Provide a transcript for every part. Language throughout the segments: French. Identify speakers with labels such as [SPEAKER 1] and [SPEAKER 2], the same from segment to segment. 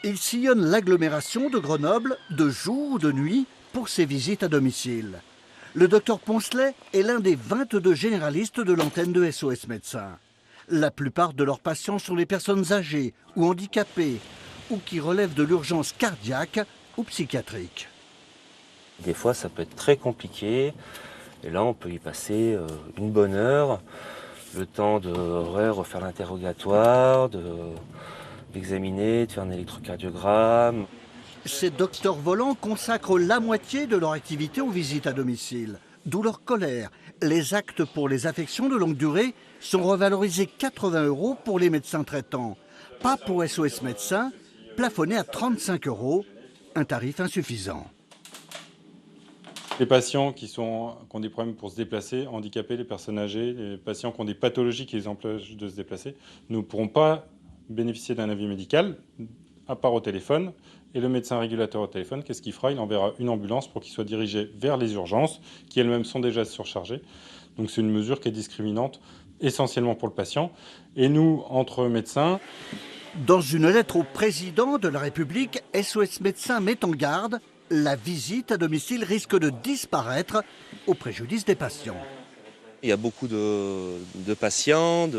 [SPEAKER 1] Il sillonne l'agglomération de Grenoble de jour ou de nuit pour ses visites à domicile. Le docteur Poncelet est l'un des 22 généralistes de l'antenne de SOS Médecins. La plupart de leurs patients sont des personnes âgées ou handicapées ou qui relèvent de l'urgence cardiaque ou psychiatrique.
[SPEAKER 2] Des fois, ça peut être très compliqué. Et là, on peut y passer une bonne heure, le temps de refaire l'interrogatoire, d'examiner, de faire un électrocardiogramme.
[SPEAKER 1] Ces docteurs volants consacrent la moitié de leur activité aux visites à domicile. D'où leur colère. Les actes pour les affections de longue durée sont revalorisés 80 € pour les médecins traitants. Pas pour SOS Médecins, plafonné à 35 €, un tarif insuffisant.
[SPEAKER 3] Les patients qui ont des problèmes pour se déplacer, handicapés, les personnes âgées, les patients qui ont des pathologies qui les empêchent de se déplacer, ne pourront pas bénéficier d'un avis médical, à part au téléphone. Et le médecin régulateur au téléphone, qu'est-ce qu'il fera? Il enverra une ambulance pour qu'il soit dirigé vers les urgences, qui elles-mêmes sont déjà surchargées. Donc c'est une mesure qui est discriminante, essentiellement pour le patient. Et nous, entre médecins...
[SPEAKER 1] Dans une lettre au président de la République, SOS Médecins met en garde. La visite à domicile risque de disparaître au préjudice des patients.
[SPEAKER 4] Il y a beaucoup de patients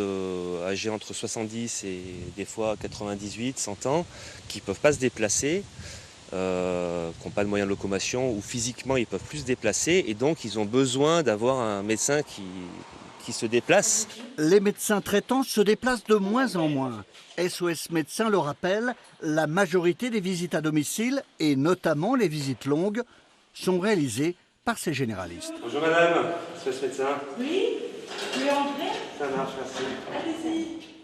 [SPEAKER 4] âgés entre 70 et des fois 98, 100 ans qui ne peuvent pas se déplacer, qui n'ont pas le moyen de locomotion ou physiquement ils ne peuvent plus se déplacer et donc ils ont besoin d'avoir un médecin qui se déplace.
[SPEAKER 1] Les médecins traitants se déplacent de moins en moins. SOS Médecins le rappelle, la majorité des visites à domicile, et notamment les visites longues, sont réalisées par ces généralistes.
[SPEAKER 2] Bonjour madame, SOS Médecins.
[SPEAKER 5] Oui, vous voulez entrer?
[SPEAKER 2] Ça marche, merci.
[SPEAKER 5] Allez-y.